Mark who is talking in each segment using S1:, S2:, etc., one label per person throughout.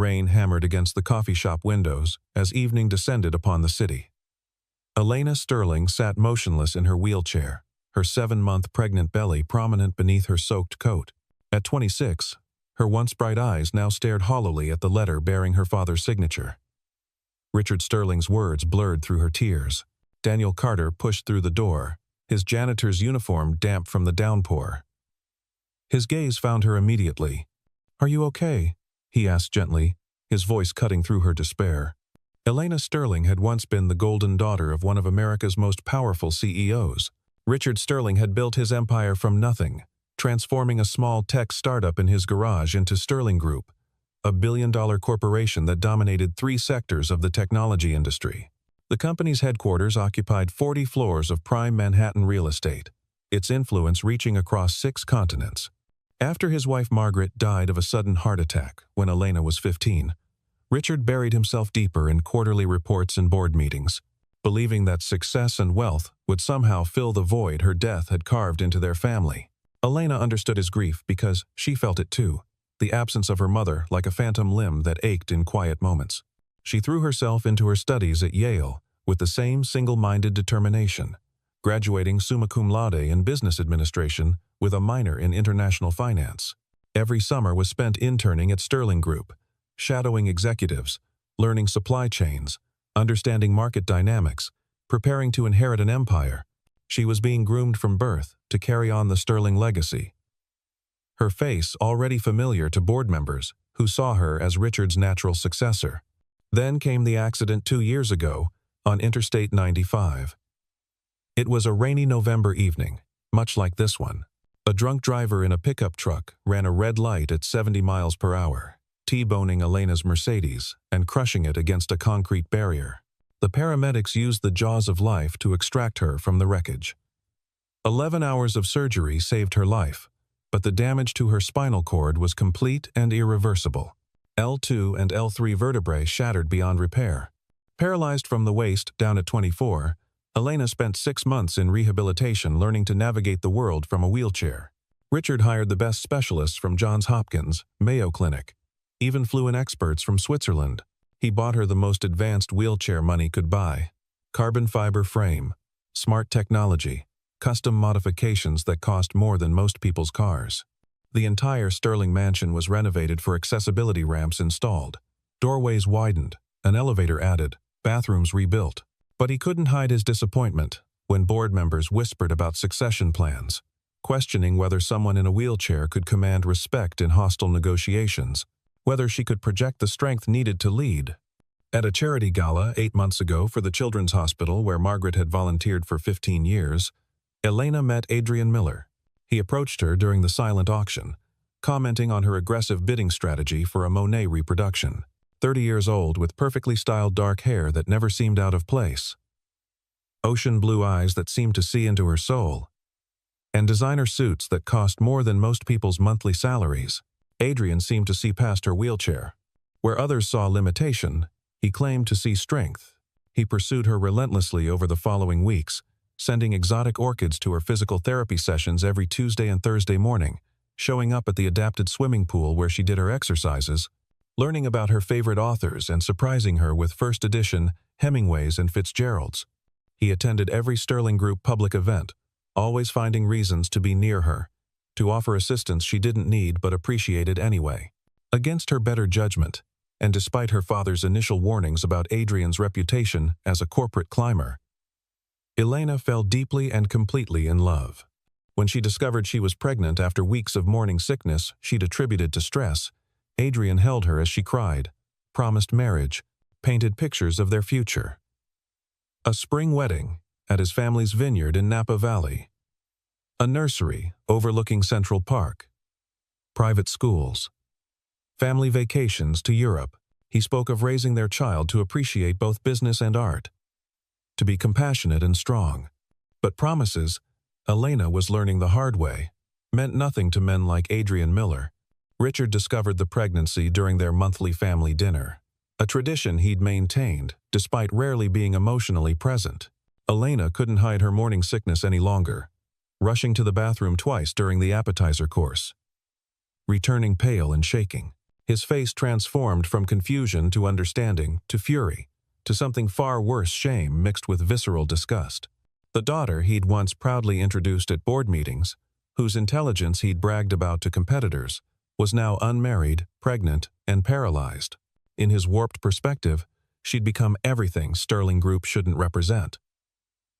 S1: rain hammered against the coffee shop windows as evening descended upon the city. Elena Sterling sat motionless in her wheelchair, her 7-month pregnant belly prominent beneath her soaked coat. At 26, her once bright eyes now stared hollowly at the letter bearing her father's signature. Richard Sterling's words blurred through her tears. Daniel Carter pushed through the door, his janitor's uniform damp from the downpour. His gaze found her immediately. "Are you okay?" he asked gently, his voice cutting through her despair. Elena Sterling had once been the golden daughter of one of America's most powerful CEOs. Richard Sterling had built his empire from nothing, transforming a small tech startup in his garage into Sterling Group, a billion-dollar corporation that dominated 3 sectors of the technology industry. The company's headquarters occupied 40 floors of prime Manhattan real estate, its influence reaching across 6 continents. After his wife Margaret died of a sudden heart attack when Elena was 15, Richard buried himself deeper in quarterly reports and board meetings, believing that success and wealth would somehow fill the void her death had carved into their family. Elena understood his grief because she felt it too, the absence of her mother like a phantom limb that ached in quiet moments. She threw herself into her studies at Yale with the same single-minded determination, graduating summa cum laude in business administration with a minor in international finance. Every summer was spent interning at Sterling Group, shadowing executives, learning supply chains, understanding market dynamics, preparing to inherit an empire. She was being groomed from birth to carry on the Sterling legacy. Her face already familiar to board members who saw her as Richard's natural successor. Then came the accident 2 years ago on Interstate 95. It was a rainy November evening, much like this one. A drunk driver in a pickup truck ran a red light at 70 miles per hour, T-boning Elena's Mercedes and crushing it against a concrete barrier. The paramedics used the jaws of life to extract her from the wreckage. 11 hours of surgery saved her life, but the damage to her spinal cord was complete and irreversible. L2 and L3 vertebrae shattered beyond repair. Paralyzed from the waist down at 24, Elena spent 6 months in rehabilitation learning to navigate the world from a wheelchair. Richard hired the best specialists from Johns Hopkins, Mayo Clinic, even flew in experts from Switzerland. He bought her the most advanced wheelchair money could buy. Carbon fiber frame, smart technology, custom modifications that cost more than most people's cars. The entire Sterling mansion was renovated for accessibility ramps installed, doorways widened, an elevator added, bathrooms rebuilt. But he couldn't hide his disappointment when board members whispered about succession plans, questioning whether someone in a wheelchair could command respect in hostile negotiations, whether she could project the strength needed to lead. At a charity gala 8 months ago for the Children's Hospital where Margaret had volunteered for 15 years, Elena met Adrian Miller. He approached her during the silent auction, commenting on her aggressive bidding strategy for a Monet reproduction. 30 years old with perfectly styled dark hair that never seemed out of place, ocean blue eyes that seemed to see into her soul, and designer suits that cost more than most people's monthly salaries. Adrian seemed to see past her wheelchair. Where others saw limitation, he claimed to see strength. He pursued her relentlessly over the following weeks, sending exotic orchids to her physical therapy sessions every Tuesday and Thursday morning, showing up at the adapted swimming pool where she did her exercises, learning about her favorite authors and surprising her with first edition Hemingways and Fitzgeralds. He attended every Sterling Group public event, always finding reasons to be near her, to offer assistance she didn't need but appreciated anyway. Against her better judgment, and despite her father's initial warnings about Adrian's reputation as a corporate climber, Elena fell deeply and completely in love. When she discovered she was pregnant after weeks of morning sickness she'd attributed to stress, Adrian held her as she cried, promised marriage, painted pictures of their future. A spring wedding at his family's vineyard in Napa Valley. A nursery overlooking Central Park. Private schools. Family vacations to Europe. He spoke of raising their child to appreciate both business and art, to be compassionate and strong. But promises, Elena was learning the hard way, meant nothing to men like Adrian Miller. Richard discovered the pregnancy during their monthly family dinner, a tradition he'd maintained despite rarely being emotionally present. Elena couldn't hide her morning sickness any longer, rushing to the bathroom twice during the appetizer course, returning pale and shaking. His face transformed from confusion to understanding, to fury, to something far worse, shame mixed with visceral disgust. The daughter he'd once proudly introduced at board meetings, whose intelligence he'd bragged about to competitors, was now unmarried, pregnant, and paralyzed. In his warped perspective, she'd become everything Sterling Group shouldn't represent.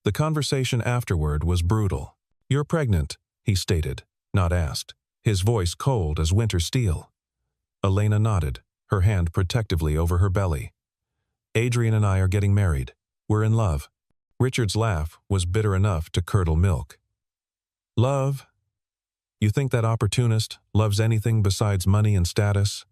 S1: The conversation afterward was brutal. "You're pregnant," he stated, not asked, his voice cold as winter steel. Elena nodded, her hand protectively over her belly. "Adrian and I are getting married. We're in love." Richard's laugh was bitter enough to curdle milk. "Love? You think that opportunist loves anything besides money and status?"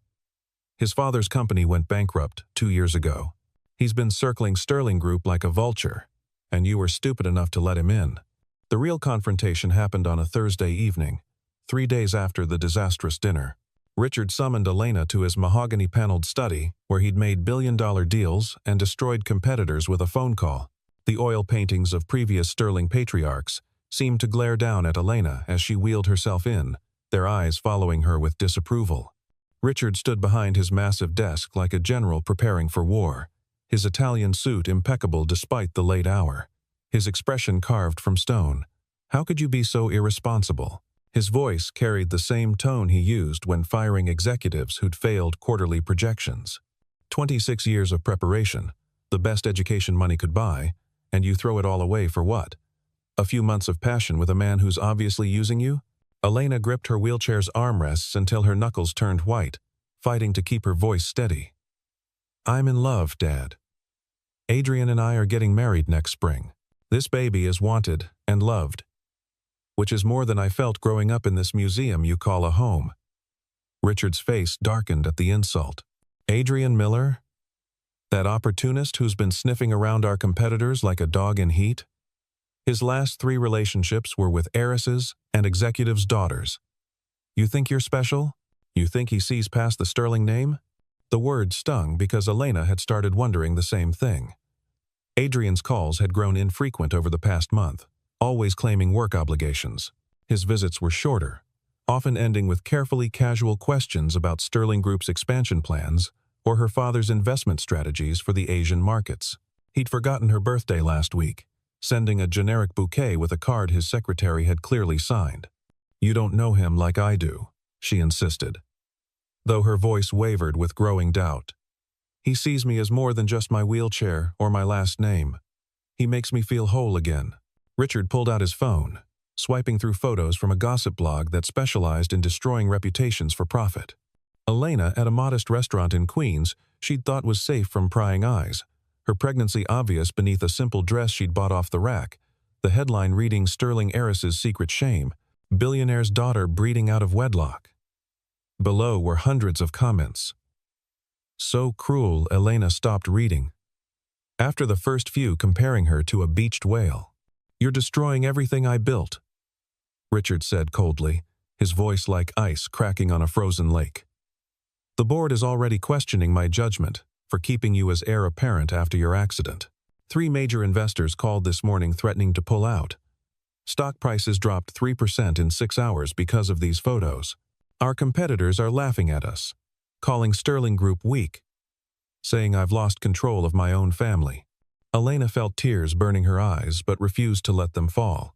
S1: His father's company went bankrupt 2 years ago. He's been circling Sterling Group like a vulture, and you were stupid enough to let him in. The real confrontation happened on a Thursday evening, 3 days after the disastrous dinner. Richard summoned Elena to his mahogany-paneled study, where he'd made billion-dollar deals and destroyed competitors with a phone call. The oil paintings of previous Sterling patriarchs seemed to glare down at Elena as she wheeled herself in, their eyes following her with disapproval. Richard stood behind his massive desk like a general preparing for war, his Italian suit impeccable despite the late hour, his expression carved from stone. "How could you be so irresponsible?" His voice carried the same tone he used when firing executives who'd failed quarterly projections. 26 years of preparation, the best education money could buy, and you throw it all away for what? A few months of passion with a man who's obviously using you? Elena gripped her wheelchair's armrests until her knuckles turned white, fighting to keep her voice steady. "I'm in love, Dad. Adrian and I are getting married next spring. This baby is wanted and loved, which is more than I felt growing up in this museum you call a home." Richard's face darkened at the insult. "Adrian Miller? That opportunist who's been sniffing around our competitors like a dog in heat? His last 3 relationships were with heiresses and executives' daughters. You think you're special? You think he sees past the Sterling name?" The word stung because Elena had started wondering the same thing. Adrian's calls had grown infrequent over the past month, always claiming work obligations. His visits were shorter, often ending with carefully casual questions about Sterling Group's expansion plans or her father's investment strategies for the Asian markets. He'd forgotten her birthday last week, sending a generic bouquet with a card his secretary had clearly signed. "You don't know him like I do," she insisted, though her voice wavered with growing doubt. "He sees me as more than just my wheelchair or my last name. He makes me feel whole again." Richard pulled out his phone, swiping through photos from a gossip blog that specialized in destroying reputations for profit. Elena at a modest restaurant in Queens she'd thought was safe from prying eyes, her pregnancy obvious beneath a simple dress she'd bought off the rack, the headline reading "Sterling Heiress's Secret Shame, Billionaire's Daughter Breeding Out of Wedlock." Below were hundreds of comments. So cruel, Elena stopped reading. After the first few comparing her to a beached whale. "You're destroying everything I built," Richard said coldly, his voice like ice cracking on a frozen lake. "The board is already questioning my judgment for keeping you as heir apparent after your accident. 3 major investors called this morning threatening to pull out. Stock prices dropped 3% in 6 hours because of these photos. Our competitors are laughing at us, calling Sterling Group weak, saying I've lost control of my own family." Elena felt tears burning her eyes but refused to let them fall.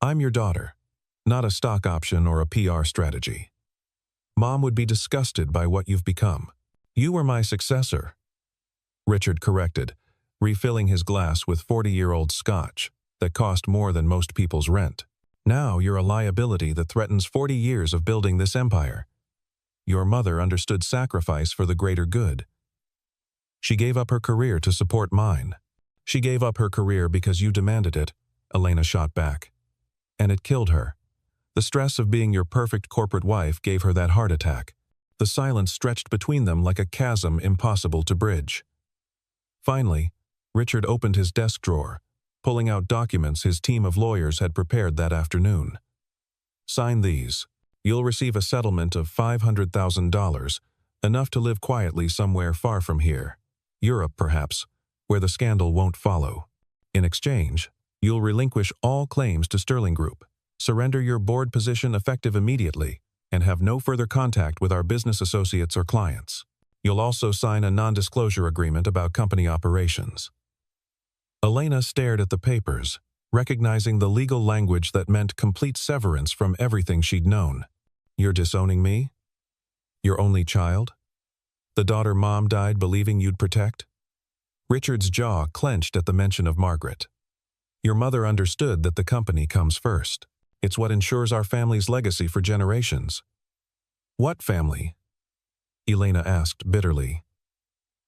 S1: "I'm your daughter, not a stock option or a PR strategy. Mom would be disgusted by what you've become. You were my successor," Richard corrected, refilling his glass with 40-year-old scotch that cost more than most people's rent. "Now you're a liability that threatens 40 years of building this empire. Your mother understood sacrifice for the greater good. She gave up her career to support mine." "She gave up her career because you demanded it," Elena shot back. "And it killed her. The stress of being your perfect corporate wife gave her that heart attack." The silence stretched between them like a chasm impossible to bridge. Finally, Richard opened his desk drawer, pulling out documents his team of lawyers had prepared that afternoon. "Sign these. You'll receive a settlement of $500,000, enough to live quietly somewhere far from here. Europe, perhaps, where the scandal won't follow. In exchange, you'll relinquish all claims to Sterling Group, surrender your board position effective immediately, and have no further contact with our business associates or clients. You'll also sign a non-disclosure agreement about company operations." Elena stared at the papers, recognizing the legal language that meant complete severance from everything she'd known. "You're disowning me? Your only child? The daughter Mom died believing you'd protect?" Richard's jaw clenched at the mention of Margaret. "Your mother understood that the company comes first. It's what ensures our family's legacy for generations." "What family?" Elena asked bitterly.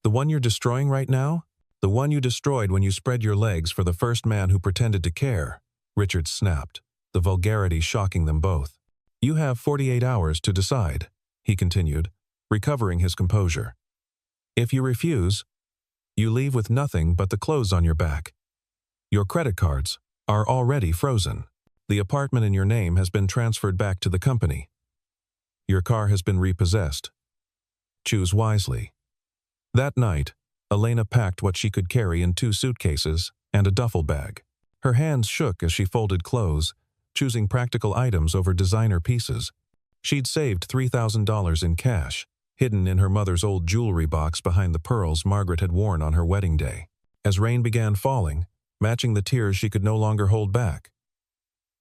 S1: "The one you're destroying right now? The one you destroyed when you spread your legs for the first man who pretended to care," Richard snapped, the vulgarity shocking them both. "You have 48 hours to decide," he continued, recovering his composure. "If you refuse, you leave with nothing but the clothes on your back. Your credit cards are already frozen. The apartment in your name has been transferred back to the company. Your car has been repossessed. Choose wisely." That night, Elena packed what she could carry in 2 suitcases and a duffel bag. Her hands shook as she folded clothes, choosing practical items over designer pieces. She'd saved $3,000 in cash, hidden in her mother's old jewelry box behind the pearls Margaret had worn on her wedding day. As rain began falling, matching the tears she could no longer hold back,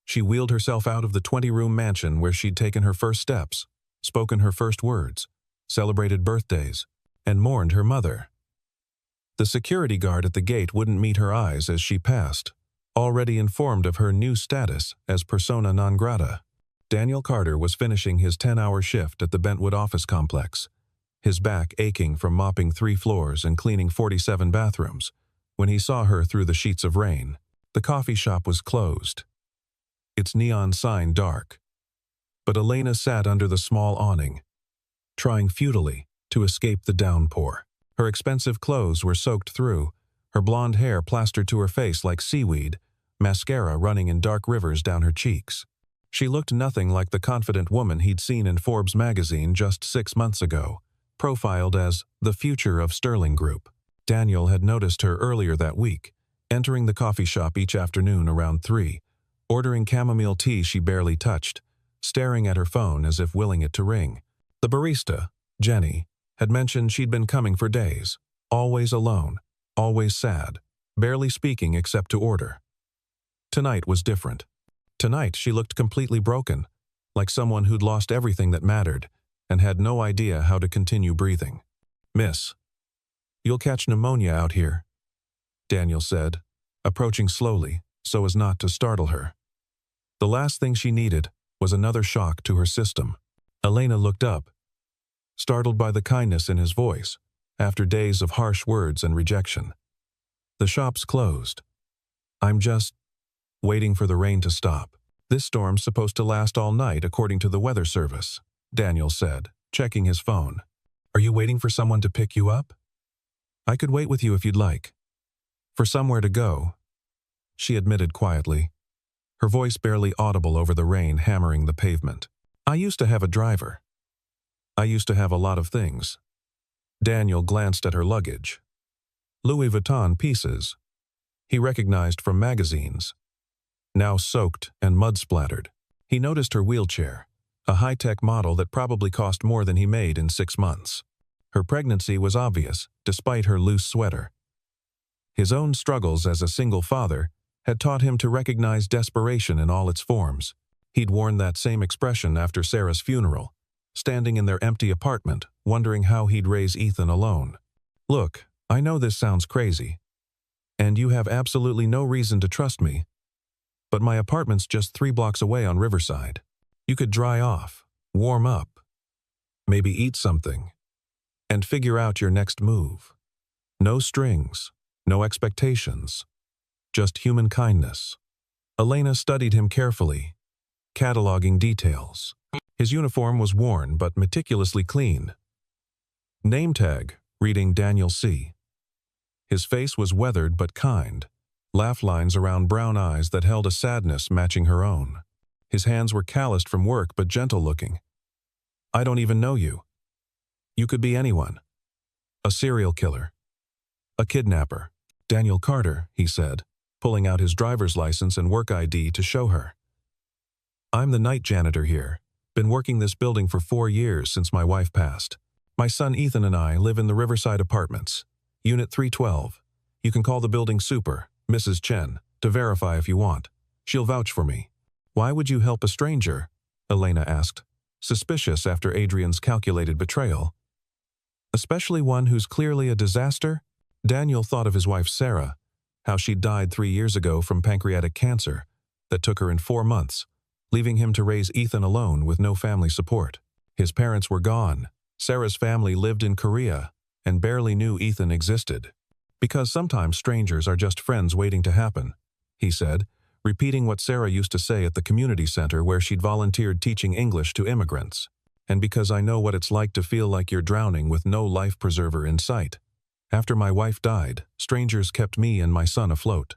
S1: she wheeled herself out of the 20-room mansion where she'd taken her first steps, spoken her first words, celebrated birthdays, and mourned her mother. The security guard at the gate wouldn't meet her eyes as she passed, already informed of her new status as persona non grata. Daniel Carter was finishing his 10-hour shift at the Bentwood office complex, his back aching from mopping 3 floors and cleaning 47 bathrooms, when he saw her through the sheets of rain. The coffee shop was closed, its neon sign dark. But Elena sat under the small awning, trying futilely to escape the downpour. Her expensive clothes were soaked through, her blonde hair plastered to her face like seaweed, mascara running in dark rivers down her cheeks. She looked nothing like the confident woman he'd seen in Forbes magazine just 6 months ago, profiled as the future of Sterling Group. Daniel had noticed her earlier that week, entering the coffee shop each afternoon around 3, ordering chamomile tea she barely touched, staring at her phone as if willing it to ring. The barista, Jenny, had mentioned she'd been coming for days, always alone, always sad, barely speaking except to order. Tonight was different. Tonight she looked completely broken, like someone who'd lost everything that mattered and had no idea how to continue breathing. "Miss, you'll catch pneumonia out here," Daniel said, approaching slowly so as not to startle her. The last thing she needed was another shock to her system. Elena looked up, startled by the kindness in his voice, after days of harsh words and rejection. "The shop's closed. I'm just waiting for the rain to stop. This storm's supposed to last all night according to the weather service," Daniel said, checking his phone. "Are you waiting for someone to pick you up? I could wait with you if you'd like." "For somewhere to go," she admitted quietly, her voice barely audible over the rain hammering the pavement. "I used to have a driver. I used to have a lot of things." Daniel glanced at her luggage. Louis Vuitton pieces he recognized from magazines, now soaked and mud-splattered. He noticed her wheelchair, a high-tech model that probably cost more than he made in 6 months. Her pregnancy was obvious, despite her loose sweater. His own struggles as a single father had taught him to recognize desperation in all its forms. He'd worn that same expression after Sarah's funeral, standing in their empty apartment, wondering how he'd raise Ethan alone. "Look, I know this sounds crazy, and you have absolutely no reason to trust me, but my apartment's just 3 blocks away on Riverside. You could dry off, warm up, maybe eat something, and figure out your next move. No strings, no expectations, just human kindness." Elena studied him carefully, cataloging details. His uniform was worn but meticulously clean. Name tag, reading Daniel C. His face was weathered but kind, laugh lines around brown eyes that held a sadness matching her own. His hands were calloused from work but gentle-looking. "I don't even know you. You could be anyone. A serial killer. A kidnapper." "Daniel Carter," he said, pulling out his driver's license and work ID to show her. "I'm the night janitor here, Been working this building for 4 years since my wife passed. My son Ethan and I live in the Riverside Apartments, Unit 312. You can call the building super, Mrs. Chen, to verify if you want. She'll vouch for me." "Why would you help a stranger?" Elena asked, suspicious after Adrian's calculated betrayal. "Especially one who's clearly a disaster?" Daniel thought of his wife Sarah, how she'd died 3 years ago from pancreatic cancer that took her in 4 months, leaving him to raise Ethan alone with no family support. His parents were gone. Sarah's family lived in Korea and barely knew Ethan existed. "Because sometimes strangers are just friends waiting to happen," he said, repeating what Sarah used to say at the community center where she'd volunteered teaching English to immigrants. "And because I know what it's like to feel like you're drowning with no life preserver in sight. After my wife died, strangers kept me and my son afloat.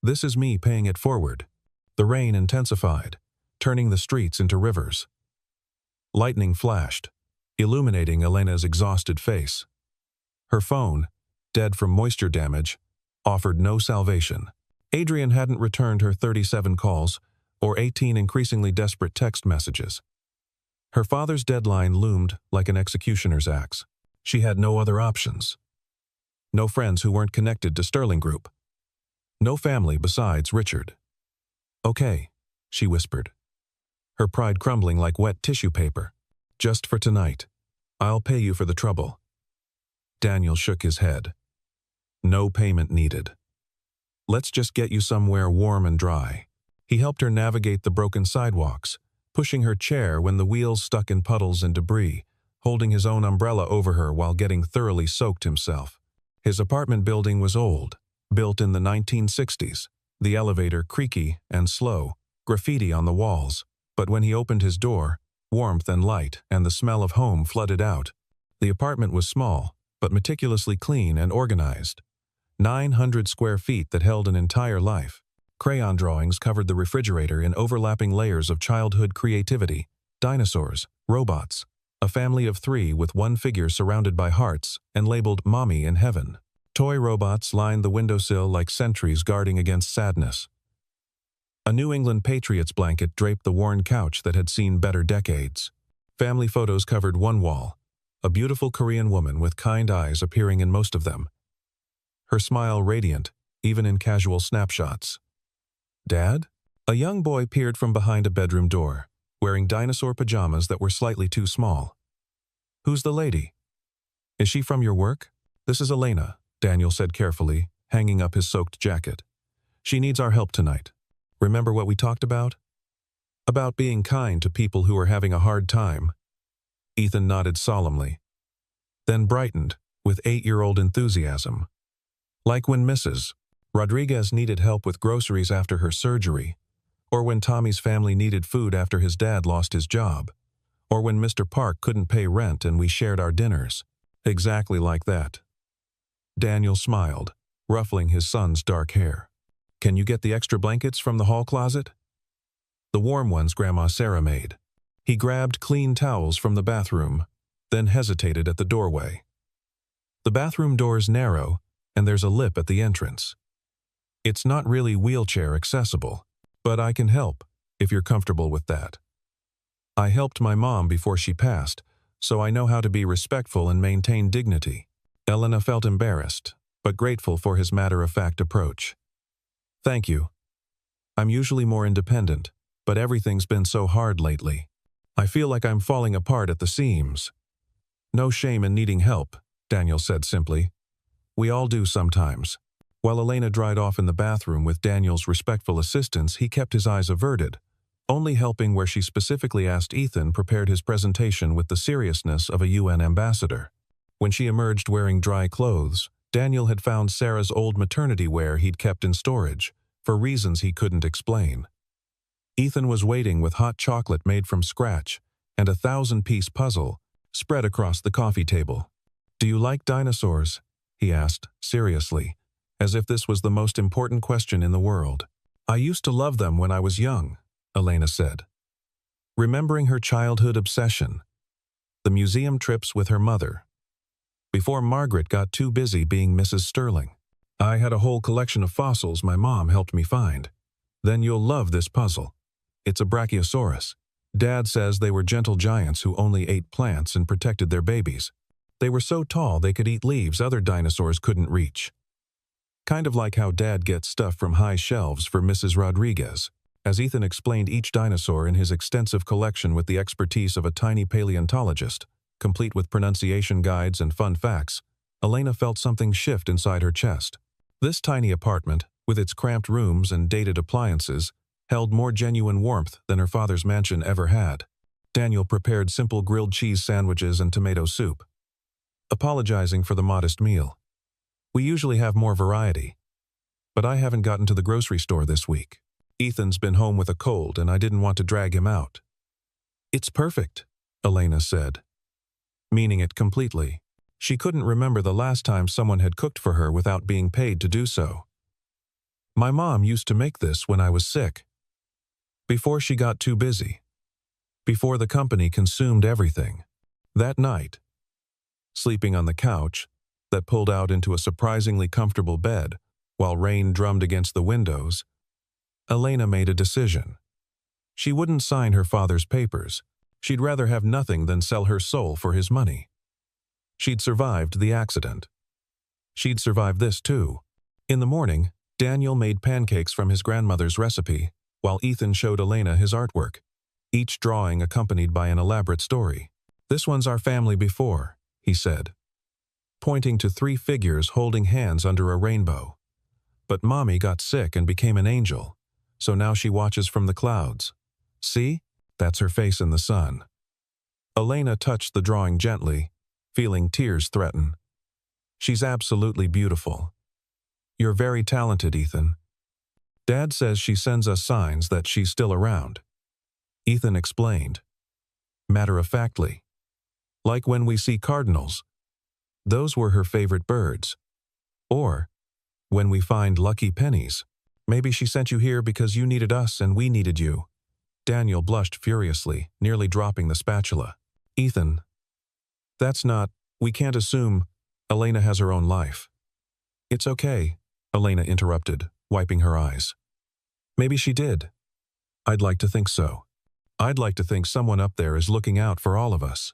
S1: This is me paying it forward." The rain intensified, turning the streets into rivers. Lightning flashed, illuminating Elena's exhausted face. Her phone, dead from moisture damage, offered no salvation. Adrian hadn't returned her 37 calls or 18 increasingly desperate text messages. Her father's deadline loomed like an executioner's axe. She had no other options. No friends who weren't connected to Sterling Group. No family besides Richard. "Okay," she whispered, her pride crumbling like wet tissue paper. "Just for tonight. I'll pay you for the trouble." Daniel shook his head. "No payment needed. Let's just get you somewhere warm and dry." He helped her navigate the broken sidewalks, pushing her chair when the wheels stuck in puddles and debris, holding his own umbrella over her while getting thoroughly soaked himself. His apartment building was old, built in the 1960s, the elevator creaky and slow, graffiti on the walls. But when he opened his door, warmth and light and the smell of home flooded out. The apartment was small, but meticulously clean and organized. 900 square feet that held an entire life. Crayon drawings covered the refrigerator in overlapping layers of childhood creativity. Dinosaurs, robots, a family of 3 with one figure surrounded by hearts and labeled Mommy in Heaven. Toy robots lined the windowsill like sentries guarding against sadness. A New England Patriots blanket draped the worn couch that had seen better decades. Family photos covered one wall, a beautiful Korean woman with kind eyes appearing in most of them. Her smile radiant, even in casual snapshots. "Dad?" A young boy peered from behind a bedroom door, wearing dinosaur pajamas that were slightly too small. "Who's the lady?" "Is she from your work?" "This is Elena," Daniel said carefully, hanging up his soaked jacket. "She needs our help tonight. Remember what we talked about? About being kind to people who are having a hard time." Ethan nodded solemnly, then brightened with 8-year-old enthusiasm. Like when Mrs. Rodriguez needed help with groceries after her surgery, or when Tommy's family needed food after his dad lost his job, or when Mr. Park couldn't pay rent and we shared our dinners. Exactly like that. Daniel smiled, ruffling his son's dark hair. "Can you get the extra blankets from the hall closet?" "The warm ones Grandma Sarah made." He grabbed clean towels from the bathroom, then hesitated at the doorway. The bathroom door's narrow, and there's a lip at the entrance. It's not really wheelchair accessible, but I can help, if you're comfortable with that. I helped my mom before she passed, so I know how to be respectful and maintain dignity. Elena felt embarrassed, but grateful for his matter-of-fact approach. "Thank you. I'm usually more independent, but everything's been so hard lately. I feel like I'm falling apart at the seams." "No shame in needing help," Daniel said simply. "We all do sometimes." While Elena dried off in the bathroom with Daniel's respectful assistance, he kept his eyes averted, only helping where she specifically asked Ethan prepared his presentation with the seriousness of a UN ambassador. When she emerged wearing dry clothes, Daniel had found Sarah's old maternity wear he'd kept in storage, for reasons he couldn't explain. Ethan was waiting with hot chocolate made from scratch and a 1,000-piece puzzle spread across the coffee table. "Do you like dinosaurs?" he asked, seriously, as if this was the most important question in the world. "I used to love them when I was young," Elena said, remembering her childhood obsession, the museum trips with her mother, before Margaret got too busy being Mrs. Sterling. "I had a whole collection of fossils my mom helped me find. Then you'll love this puzzle. It's a brachiosaurus. Dad says they were gentle giants who only ate plants and protected their babies. They were so tall they could eat leaves other dinosaurs couldn't reach. Kind of like how Dad gets stuff from high shelves for Mrs. Rodriguez. As Ethan explained each dinosaur in his extensive collection with the expertise of a tiny paleontologist, complete with pronunciation guides and fun facts, Elena felt something shift inside her chest. This tiny apartment, with its cramped rooms and dated appliances, held more genuine warmth than her father's mansion ever had. Daniel prepared simple grilled cheese sandwiches and tomato soup, apologizing for the modest meal. "We usually have more variety, but I haven't gotten to the grocery store this week. Ethan's been home with a cold and I didn't want to drag him out." "It's perfect," Elena said, meaning it completely. She couldn't remember the last time someone had cooked for her without being paid to do so. "My mom used to make this when I was sick. Before she got too busy. Before the company consumed everything." That night, sleeping on the couch that pulled out into a surprisingly comfortable bed while rain drummed against the windows, Elena made a decision. She wouldn't sign her father's papers. She'd rather have nothing than sell her soul for his money. She'd survived the accident. She'd survived this too. In the morning, Daniel made pancakes from his grandmother's recipe, while Ethan showed Elena his artwork, each drawing accompanied by an elaborate story. "This one's our family before," he said, pointing to 3 figures holding hands under a rainbow. "But Mommy got sick and became an angel, so now she watches from the clouds. See? That's her face in the sun." Elena touched the drawing gently, feeling tears threaten. "She's absolutely beautiful. You're very talented, Ethan. Dad says she sends us signs that she's still around." Ethan explained, matter-of-factly. "Like when we see cardinals. Those were her favorite birds. Or, when we find lucky pennies. Maybe she sent you here because you needed us and we needed you." Daniel blushed furiously, nearly dropping the spatula. "Ethan, we can't assume Elena has her own life." "It's okay," Elena interrupted, wiping her eyes. "Maybe she did. I'd like to think so. I'd like to think someone up there is looking out for all of us."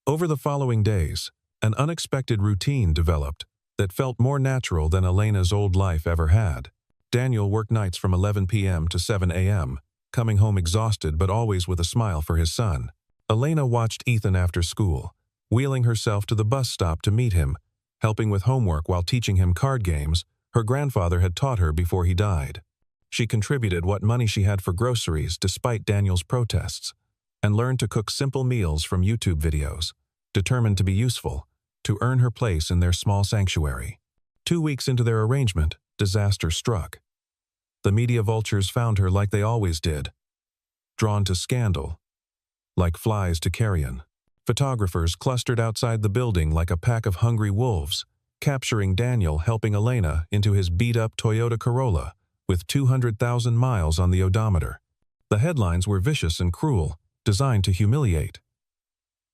S1: Over the following days, an unexpected routine developed that felt more natural than Elena's old life ever had. Daniel worked nights from 11 p.m. to 7 a.m., coming home exhausted but always with a smile for his son. Elena watched Ethan after school, wheeling herself to the bus stop to meet him, helping with homework while teaching him card games her grandfather had taught her before he died. She contributed what money she had for groceries despite Daniel's protests, and learned to cook simple meals from YouTube videos, determined to be useful, to earn her place in their small sanctuary. 2 weeks into their arrangement, disaster struck. The media vultures found her like they always did, drawn to scandal, like flies to carrion. Photographers clustered outside the building like a pack of hungry wolves, capturing Daniel helping Elena into his beat-up Toyota Corolla with 200,000 miles on the odometer. The headlines were vicious and cruel, designed to humiliate.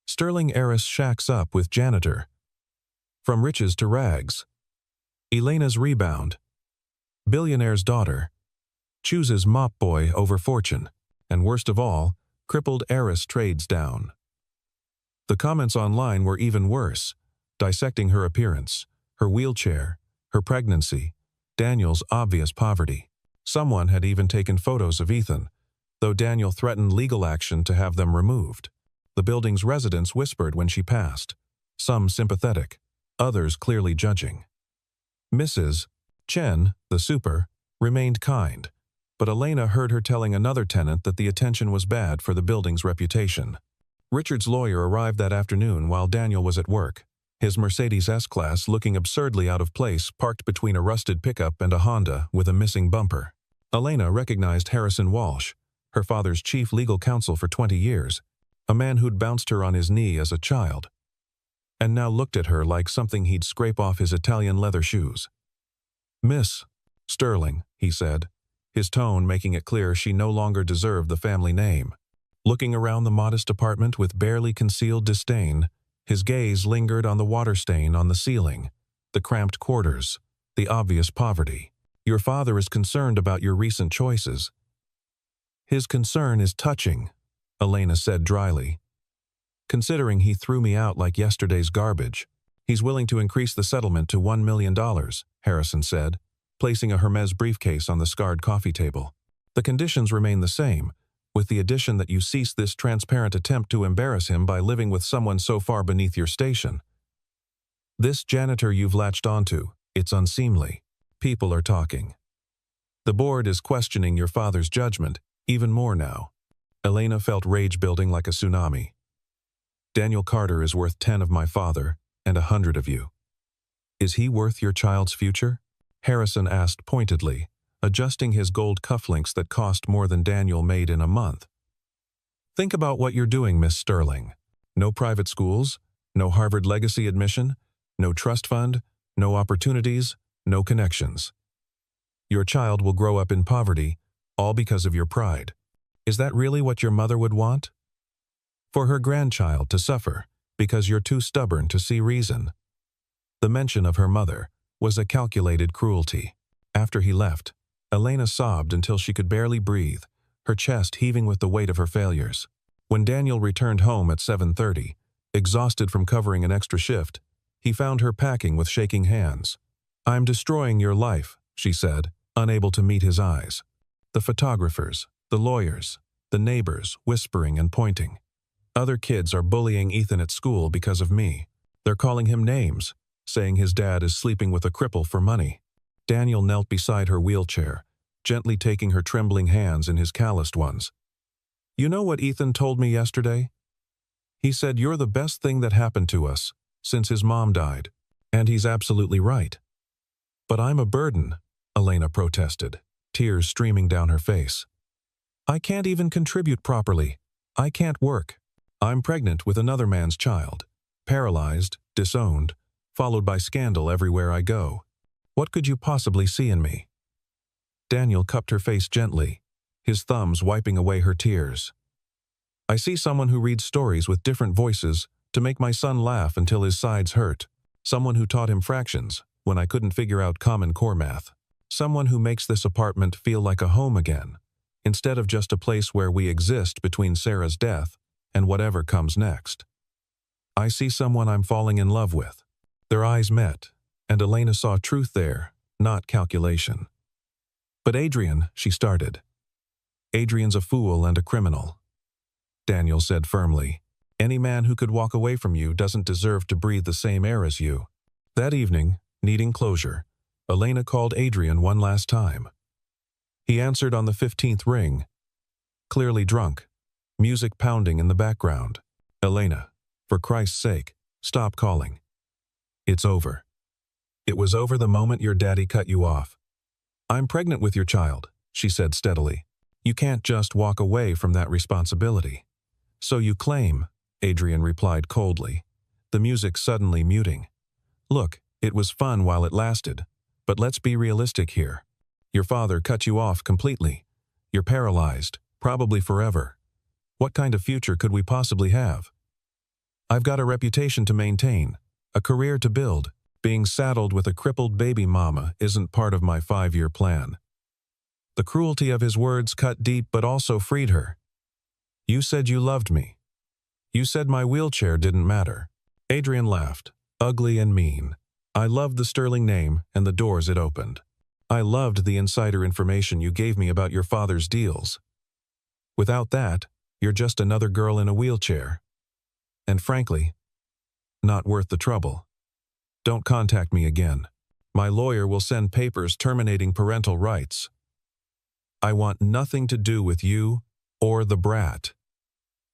S1: "Sterling heiress shacks up with janitor. From riches to rags. Elena's rebound. Billionaire's daughter. Chooses mop boy over fortune. And worst of all, crippled heiress trades down." The comments online were even worse, dissecting her appearance, her wheelchair, her pregnancy, Daniel's obvious poverty. Someone had even taken photos of Ethan, though Daniel threatened legal action to have them removed. The building's residents whispered when she passed, some sympathetic, others clearly judging. Mrs. Chen, the super, remained kind, but Elena heard her telling another tenant that the attention was bad for the building's reputation. Richard's lawyer arrived that afternoon while Daniel was at work, his Mercedes S-Class looking absurdly out of place parked between a rusted pickup and a Honda with a missing bumper. Elena recognized Harrison Walsh, her father's chief legal counsel for 20 years, a man who'd bounced her on his knee as a child, and now looked at her like something he'd scrape off his Italian leather shoes. "Miss Sterling," he said, his tone making it clear she no longer deserved the family name. Looking around the modest apartment with barely concealed disdain, his gaze lingered on the water stain on the ceiling, the cramped quarters, the obvious poverty. "Your father is concerned about your recent choices." "His concern is touching," Elena said dryly. Considering he threw me out like yesterday's garbage, he's willing to increase the settlement to $1 million, Harrison said, placing a Hermes briefcase on the scarred coffee table. The conditions remain the same, with the addition that you cease this transparent attempt to embarrass him by living with someone so far beneath your station. This janitor you've latched onto, it's unseemly. People are talking. The board is questioning your father's judgment, even more now. Elena felt rage building like a tsunami. Daniel Carter is worth 10 of my father and 100 of you. Is he worth your child's future? Harrison asked pointedly, adjusting his gold cufflinks that cost more than Daniel made in a month. Think about what you're doing, Miss Sterling. No private schools, no Harvard legacy admission, no trust fund, no opportunities, no connections. Your child will grow up in poverty, all because of your pride. Is that really what your mother would want? For her grandchild to suffer because you're too stubborn to see reason. The mention of her mother was a calculated cruelty. After he left, Elena sobbed until she could barely breathe, her chest heaving with the weight of her failures. When Daniel returned home at 7:30, exhausted from covering an extra shift, he found her packing with shaking hands. "I'm destroying your life," she said, unable to meet his eyes. The photographers, the lawyers, the neighbors whispering and pointing. Other kids are bullying Ethan at school because of me. They're calling him names, saying his dad is sleeping with a cripple for money. Daniel knelt beside her wheelchair, gently taking her trembling hands in his calloused ones. "You know what Ethan told me yesterday? He said you're the best thing that happened to us since his mom died. And he's absolutely right." "But I'm a burden," Elena protested, tears streaming down her face. "I can't even contribute properly. I can't work. I'm pregnant with another man's child. Paralyzed, disowned, followed by scandal everywhere I go. What could you possibly see in me?" Daniel cupped her face gently, his thumbs wiping away her tears. "I see someone who reads stories with different voices to make my son laugh until his sides hurt. Someone who taught him fractions when I couldn't figure out Common Core math. Someone who makes this apartment feel like a home again, instead of just a place where we exist between Sarah's death and whatever comes next. I see someone I'm falling in love with." Their eyes met, and Elena saw truth there, not calculation. "But Adrian," she started. "Adrian's a fool and a criminal," Daniel said firmly. "Any man who could walk away from you doesn't deserve to breathe the same air as you." That evening, needing closure, Elena called Adrian one last time. He answered on the 15th ring, clearly drunk, music pounding in the background. "Elena, for Christ's sake, stop calling. It's over. It was over the moment your daddy cut you off." "I'm pregnant with your child," she said steadily. "You can't just walk away from that responsibility." "So you claim," Adrian replied coldly, the music suddenly muting. "Look, it was fun while it lasted, but let's be realistic here. Your father cut you off completely. You're paralyzed, probably forever. What kind of future could we possibly have? I've got a reputation to maintain, a career to build. Being saddled with a crippled baby mama isn't part of my 5-year plan." The cruelty of his words cut deep but also freed her. "You said you loved me. You said my wheelchair didn't matter." Adrian laughed, ugly and mean. "I loved the Sterling name and the doors it opened. I loved the insider information you gave me about your father's deals. Without that, you're just another girl in a wheelchair. And frankly, not worth the trouble. Don't contact me again. My lawyer will send papers terminating parental rights. I want nothing to do with you or the brat."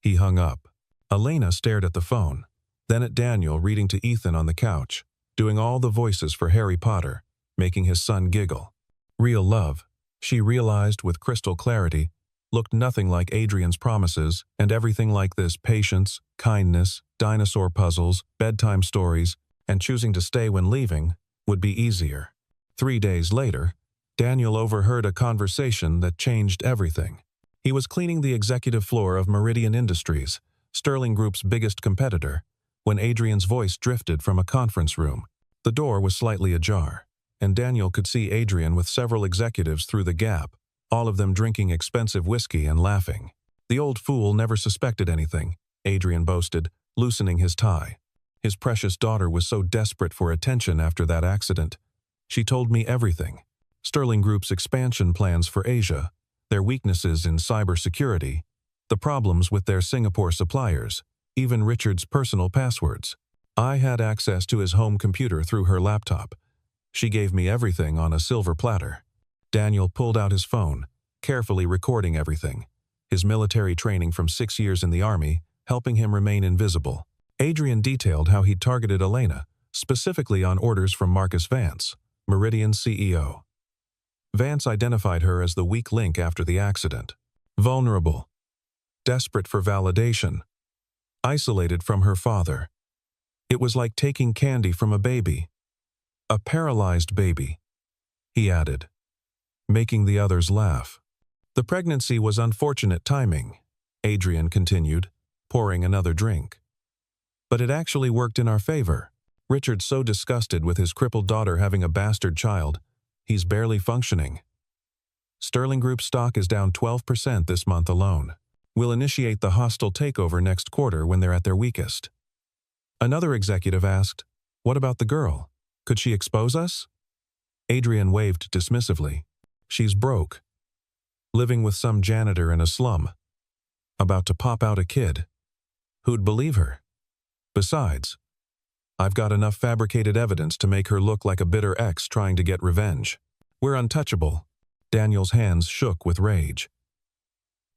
S1: He hung up. Elena stared at the phone, then at Daniel reading to Ethan on the couch, doing all the voices for Harry Potter, making his son giggle. Real love, she realized with crystal clarity, looked nothing like Adrian's promises and everything like this: patience, kindness, dinosaur puzzles, bedtime stories, and choosing to stay when leaving would be easier. 3 days later, Daniel overheard a conversation that changed everything. He was cleaning the executive floor of Meridian Industries, Sterling Group's biggest competitor, when Adrian's voice drifted from a conference room. The door was slightly ajar, and Daniel could see Adrian with several executives through the gap, all of them drinking expensive whiskey and laughing. The old fool never suspected anything, Adrian boasted, loosening his tie. His precious daughter was so desperate for attention after that accident. She told me everything. Sterling Group's expansion plans for Asia, their weaknesses in cybersecurity, the problems with their Singapore suppliers, even Richard's personal passwords. I had access to his home computer through her laptop. She gave me everything on a silver platter. Daniel pulled out his phone, carefully recording everything. His military training from 6 years in the Army, helping him remain invisible. Adrian detailed how he'd targeted Elena, specifically on orders from Marcus Vance, Meridian's CEO. Vance identified her as the weak link after the accident. Vulnerable. Desperate for validation. Isolated from her father. It was like taking candy from a baby. A paralyzed baby, he added, making the others laugh. The pregnancy was unfortunate timing, Adrian continued, pouring another drink. But it actually worked in our favor. Richard's so disgusted with his crippled daughter having a bastard child, he's barely functioning. Sterling Group stock is down 12% this month alone. We'll initiate the hostile takeover next quarter when they're at their weakest. Another executive asked, "What about the girl? Could she expose us?" Adrian waved dismissively. "She's broke. Living with some janitor in a slum. About to pop out a kid. Who'd believe her? Besides, I've got enough fabricated evidence to make her look like a bitter ex trying to get revenge. We're untouchable." Daniel's hands shook with rage.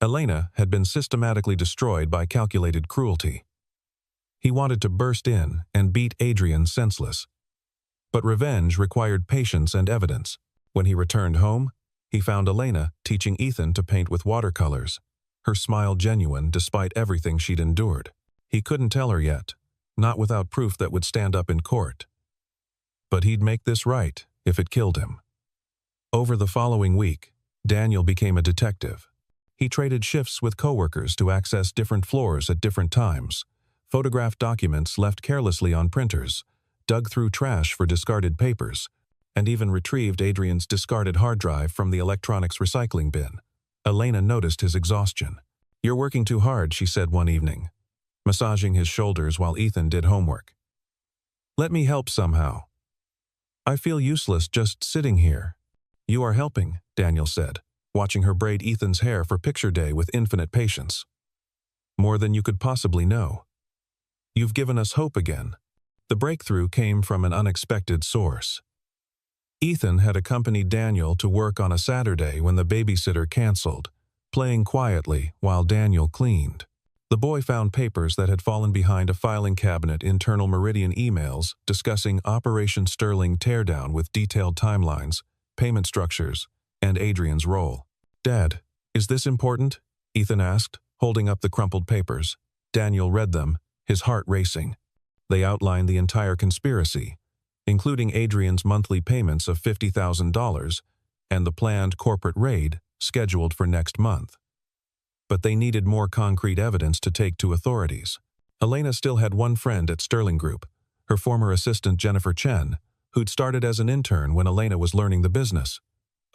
S1: Elena had been systematically destroyed by calculated cruelty. He wanted to burst in and beat Adrian senseless. But revenge required patience and evidence. When he returned home, he found Elena teaching Ethan to paint with watercolors, her smile genuine despite everything she'd endured. He couldn't tell her yet, not without proof that would stand up in court. But he'd make this right if it killed him. Over the following week, Daniel became a detective. He traded shifts with coworkers to access different floors at different times, photographed documents left carelessly on printers, dug through trash for discarded papers, and even retrieved Adrian's discarded hard drive from the electronics recycling bin. Elena noticed his exhaustion. "You're working too hard," she said one evening, massaging his shoulders while Ethan did homework. "Let me help somehow. I feel useless just sitting here." "You are helping," Daniel said, watching her braid Ethan's hair for picture day with infinite patience. "More than you could possibly know. You've given us hope again." The breakthrough came from an unexpected source. Ethan had accompanied Daniel to work on a Saturday when the babysitter canceled, playing quietly while Daniel cleaned. The boy found papers that had fallen behind a filing cabinet, internal Meridian emails discussing Operation Sterling teardown with detailed timelines, payment structures, and Adrian's role. "Dad, is this important?" Ethan asked, holding up the crumpled papers. Daniel read them, his heart racing. They outlined the entire conspiracy, including Adrian's monthly payments of $50,000 and the planned corporate raid scheduled for next month. But they needed more concrete evidence to take to authorities. Elena still had one friend at Sterling Group, her former assistant Jennifer Chen, who'd started as an intern when Elena was learning the business.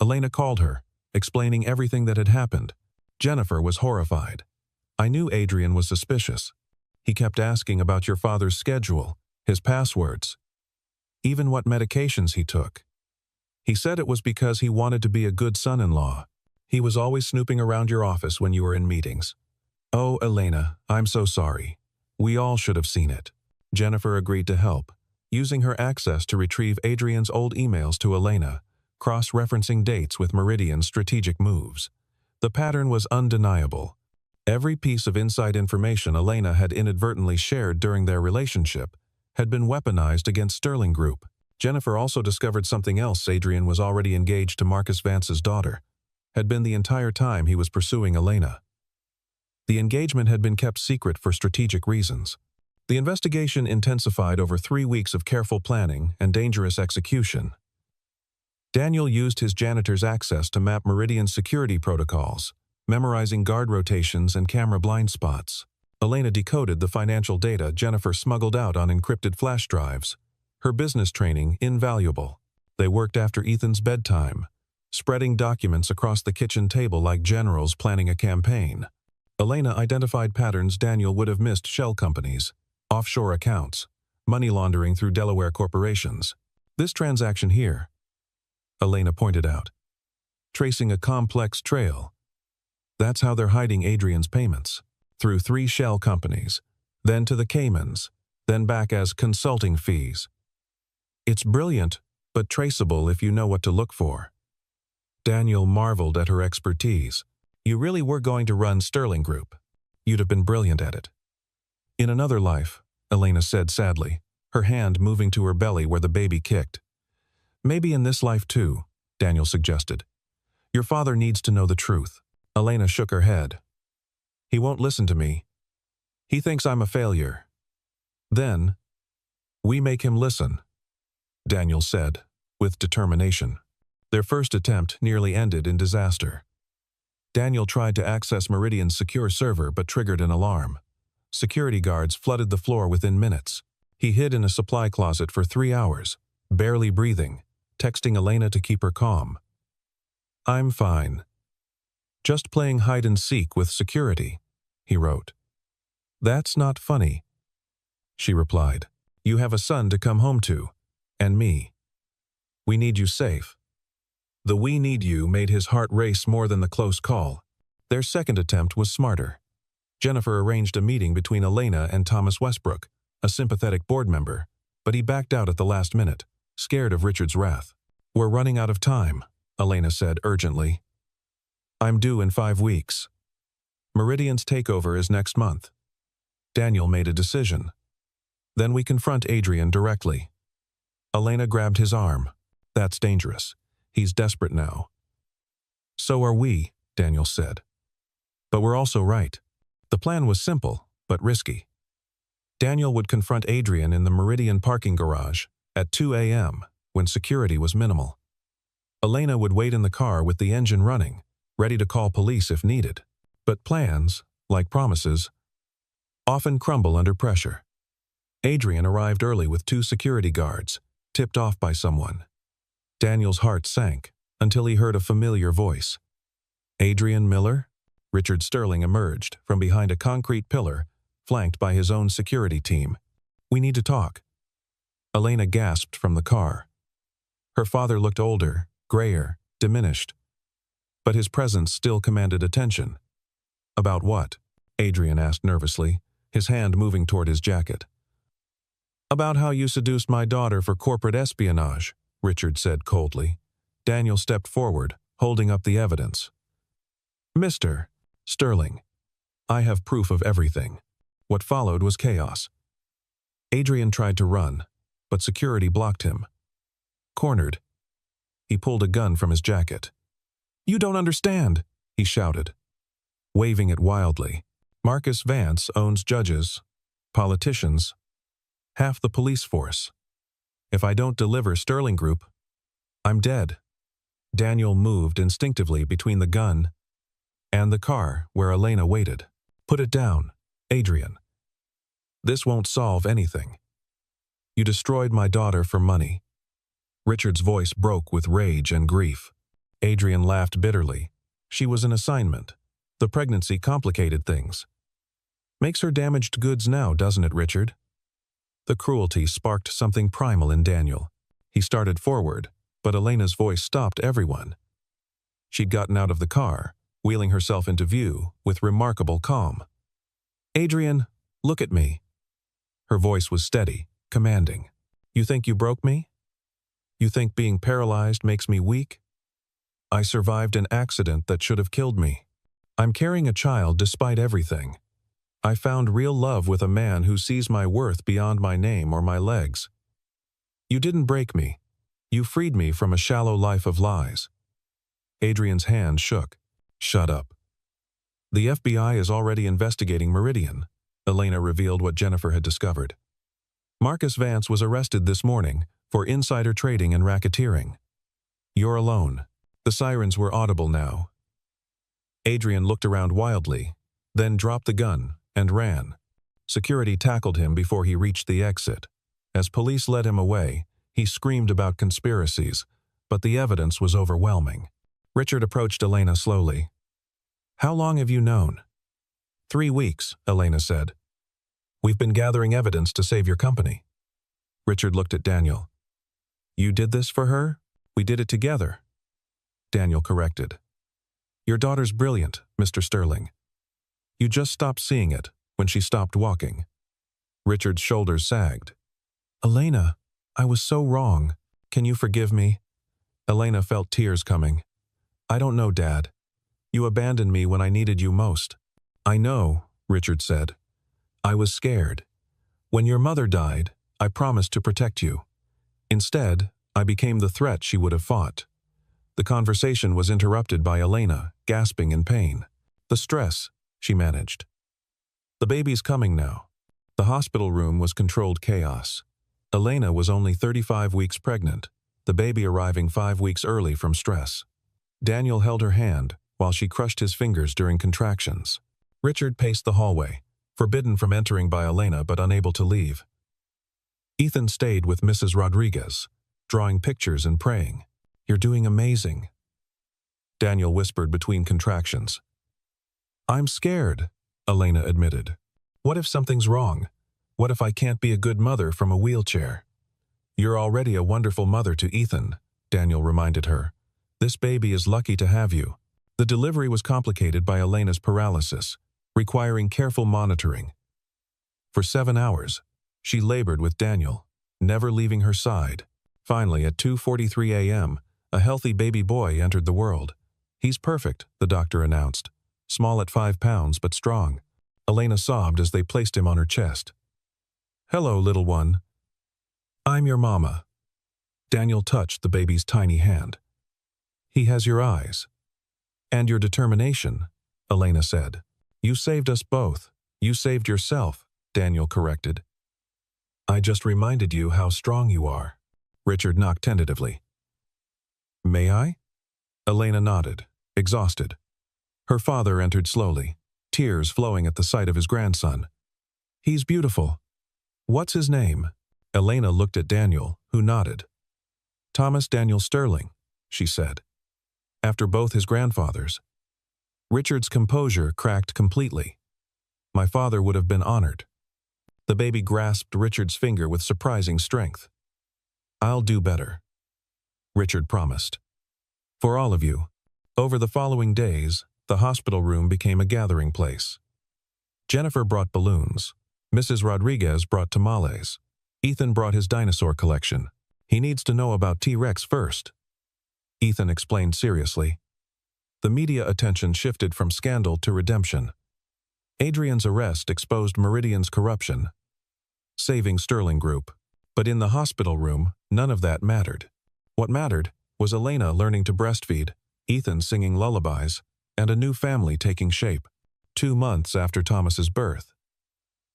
S1: Elena called her, explaining everything that had happened. Jennifer was horrified. "I knew Adrian was suspicious. He kept asking about your father's schedule, his passwords, even what medications he took. He said it was because he wanted to be a good son-in-law. He was always snooping around your office when you were in meetings." "Oh, Elena, I'm so sorry. We all should have seen it." Jennifer agreed to help, using her access to retrieve Adrian's old emails to Elena, cross-referencing dates with Meridian's strategic moves. The pattern was undeniable. Every piece of inside information Elena had inadvertently shared during their relationship had been weaponized against Sterling Group. Jennifer also discovered something else. Adrian was already engaged to Marcus Vance's daughter. Had been the entire time he was pursuing Elena. The engagement had been kept secret for strategic reasons. The investigation intensified over 3 weeks of careful planning and dangerous execution. Daniel used his janitor's access to map Meridian's security protocols, memorizing guard rotations and camera blind spots. Elena decoded the financial data Jennifer smuggled out on encrypted flash drives. Her business training invaluable. They worked after Ethan's bedtime, spreading documents across the kitchen table like generals planning a campaign. Elena identified patterns Daniel would have missed: shell companies, offshore accounts, money laundering through Delaware corporations. This transaction here, Elena pointed out, tracing a complex trail. That's how they're hiding Adrian's payments, through 3 shell companies, then to the Caymans, then back as consulting fees. It's brilliant, but traceable if you know what to look for. Daniel marveled at her expertise. You really were going to run Sterling Group. You'd have been brilliant at it. In another life, Elena said sadly, her hand moving to her belly where the baby kicked. Maybe in this life too, Daniel suggested. Your father needs to know the truth. Elena shook her head. He won't listen to me. He thinks I'm a failure. Then, we make him listen, Daniel said, with determination. Their first attempt nearly ended in disaster. Daniel tried to access Meridian's secure server but triggered an alarm. Security guards flooded the floor within minutes. He hid in a supply closet for 3 hours, barely breathing, texting Elena to keep her calm. I'm fine. Just playing hide and seek with security, he wrote. That's not funny, she replied. You have a son to come home to, and me. We need you safe. The "we need you" made his heart race more than the close call. Their second attempt was smarter. Jennifer arranged a meeting between Elena and Thomas Westbrook, a sympathetic board member, but he backed out at the last minute, scared of Richard's wrath. We're running out of time, Elena said urgently. I'm due in 5 weeks. Meridian's takeover is next month. Daniel made a decision. Then we confront Adrian directly. Elena grabbed his arm. That's dangerous. He's desperate now. So are we, Daniel said. But we're also right. The plan was simple, but risky. Daniel would confront Adrian in the Meridian parking garage at 2 a.m. when security was minimal. Elena would wait in the car with the engine running, ready to call police if needed. But plans, like promises, often crumble under pressure. Adrian arrived early with 2 security guards, tipped off by someone. Daniel's heart sank until he heard a familiar voice. Adrian Miller? Richard Sterling emerged from behind a concrete pillar, flanked by his own security team. We need to talk. Elena gasped from the car. Her father looked older, grayer, diminished. But his presence still commanded attention. About what? Adrian asked nervously, his hand moving toward his jacket. About how you seduced my daughter for corporate espionage, Richard said coldly. Daniel stepped forward, holding up the evidence. Mr. Sterling, I have proof of everything. What followed was chaos. Adrian tried to run, but security blocked him. Cornered, he pulled a gun from his jacket. You don't understand, he shouted, waving it wildly. Marcus Vance owns judges, politicians, half the police force. If I don't deliver Sterling Group, I'm dead. Daniel moved instinctively between the gun and the car where Elena waited. Put it down, Adrian. This won't solve anything. You destroyed my daughter for money. Richard's voice broke with rage and grief. Adrian laughed bitterly. She was an assignment. The pregnancy complicated things. Makes her damaged goods now, doesn't it, Richard? The cruelty sparked something primal in Daniel. He started forward, but Elena's voice stopped everyone. She'd gotten out of the car, wheeling herself into view with remarkable calm. Adrian, look at me. Her voice was steady, commanding. You think you broke me? You think being paralyzed makes me weak? I survived an accident that should have killed me. I'm carrying a child despite everything. I found real love with a man who sees my worth beyond my name or my legs. You didn't break me. You freed me from a shallow life of lies. Adrian's hand shook. Shut up. The FBI is already investigating Meridian. Elena revealed what Jennifer had discovered. Marcus Vance was arrested this morning for insider trading and racketeering. You're alone. The sirens were audible now. Adrian looked around wildly, then dropped the gun and ran. Security tackled him before he reached the exit. As police led him away, he screamed about conspiracies, but the evidence was overwhelming. Richard approached Elena slowly. How long have you known? 3 weeks, Elena said. We've been gathering evidence to save your company. Richard looked at Daniel. You did this for her? We did it together. Daniel corrected. Your daughter's brilliant, Mr. Sterling. You just stopped seeing it when she stopped walking. Richard's shoulders sagged. Elena, I was so wrong. Can you forgive me? Elena felt tears coming. I don't know, Dad. You abandoned me when I needed you most. I know, Richard said. I was scared. When your mother died, I promised to protect you. Instead, I became the threat she would have fought. The conversation was interrupted by Elena, gasping in pain. The stress, she managed. The baby's coming now. The hospital room was controlled chaos. Elena was only 35 weeks pregnant, the baby arriving 5 weeks early from stress. Daniel held her hand while she crushed his fingers during contractions. Richard paced the hallway, forbidden from entering by Elena but unable to leave. Ethan stayed with Mrs. Rodriguez, drawing pictures and praying. You're doing amazing. Daniel whispered between contractions. I'm scared, Elena admitted. What if something's wrong? What if I can't be a good mother from a wheelchair? You're already a wonderful mother to Ethan, Daniel reminded her. This baby is lucky to have you. The delivery was complicated by Elena's paralysis, requiring careful monitoring. For 7 hours, she labored with Daniel, never leaving her side. Finally, at 2:43 a.m., a healthy baby boy entered the world. He's perfect, the doctor announced. Small at 5 pounds, but strong. Elena sobbed as they placed him on her chest. Hello, little one. I'm your mama. Daniel touched the baby's tiny hand. He has your eyes. And your determination, Elena said. You saved us both. You saved yourself, Daniel corrected. I just reminded you how strong you are. Richard knocked tentatively. May I? Elena nodded, exhausted. Her father entered slowly, tears flowing at the sight of his grandson. He's beautiful. What's his name? Elena looked at Daniel, who nodded. Thomas Daniel Sterling, she said. After both his grandfathers. Richard's composure cracked completely. My father would have been honored. The baby grasped Richard's finger with surprising strength. I'll do better, Richard promised. For all of you. Over the following days, the hospital room became a gathering place. Jennifer brought balloons. Mrs. Rodriguez brought tamales. Ethan brought his dinosaur collection. He needs to know about T-Rex first. Ethan explained seriously. The media attention shifted from scandal to redemption. Adrian's arrest exposed Meridian's corruption, saving Sterling Group. But in the hospital room, none of that mattered. What mattered was Elena learning to breastfeed, Ethan singing lullabies, and a new family taking shape. 2 months after Thomas's birth.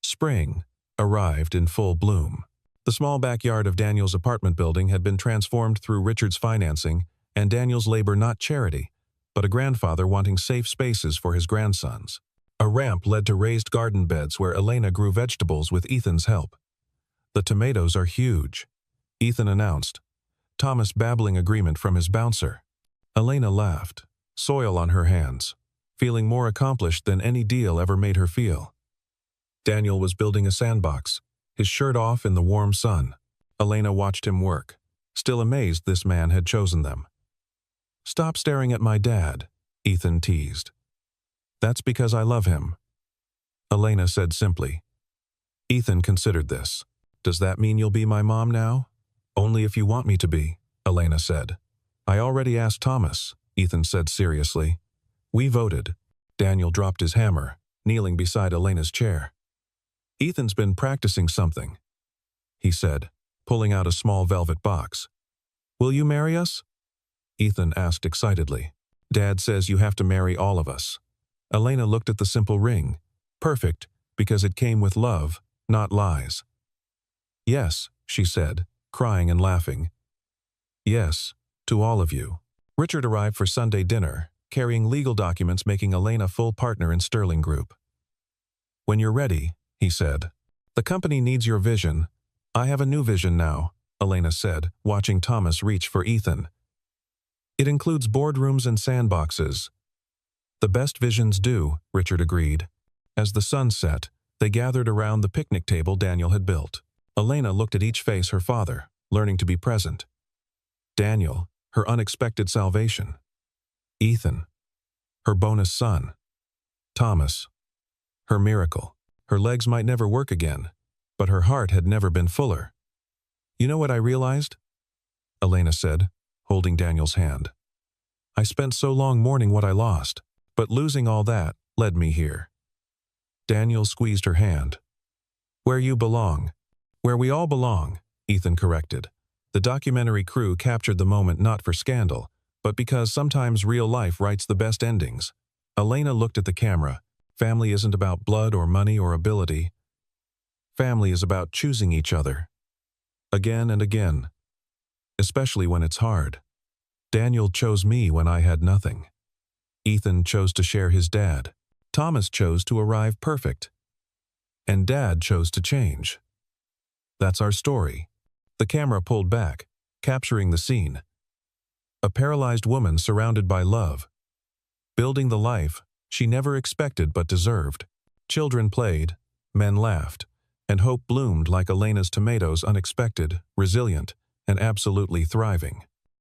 S1: Spring arrived in full bloom. The small backyard of Daniel's apartment building had been transformed through Richard's financing and Daniel's labor, not charity, but a grandfather wanting safe spaces for his grandsons. A ramp led to raised garden beds where Elena grew vegetables with Ethan's help. The tomatoes are huge, Ethan announced, Thomas babbling agreement from his bouncer. Elena laughed, soil on her hands, feeling more accomplished than any deal ever made her feel. Daniel was building a sandbox, his shirt off in the warm sun. Elena watched him work, still amazed this man had chosen them. Stop staring at my dad, Ethan teased. That's because I love him, Elena said simply. Ethan considered this. Does that mean you'll be my mom now? Only if you want me to be, Elena said. I already asked Thomas, Ethan said seriously. We voted. Daniel dropped his hammer, kneeling beside Elena's chair. Ethan's been practicing something, he said, pulling out a small velvet box. Will you marry us? Ethan asked excitedly. Dad says you have to marry all of us. Elena looked at the simple ring. Perfect, because it came with love, not lies. Yes, she said, crying and laughing. Yes, to all of you. Richard arrived for Sunday dinner, carrying legal documents making Elena full partner in Sterling Group. When you're ready, he said. The company needs your vision. I have a new vision now, Elena said, watching Thomas reach for Ethan. It includes boardrooms and sandboxes. The best visions do, Richard agreed. As the sun set, they gathered around the picnic table Daniel had built. Elena looked at each face her father, learning to be present. Daniel, her unexpected salvation. Ethan, her bonus son. Thomas, her miracle. Her legs might never work again, but her heart had never been fuller. "You know what I realized?" Elena said, holding Daniel's hand. "I spent so long mourning what I lost, but losing all that led me here." Daniel squeezed her hand. "Where you belong. Where we all belong," Ethan corrected. The documentary crew captured the moment not for scandal, but because sometimes real life writes the best endings. Elena looked at the camera. Family isn't about blood or money or ability. Family is about choosing each other. Again and again. Especially when it's hard. Daniel chose me when I had nothing. Ethan chose to share his dad. Thomas chose to arrive perfect. And Dad chose to change. That's our story. The camera pulled back, capturing the scene. A paralyzed woman surrounded by love. Building the life she never expected but deserved. Children played, men laughed, and hope bloomed like Elena's tomatoes, unexpected, resilient, and absolutely thriving.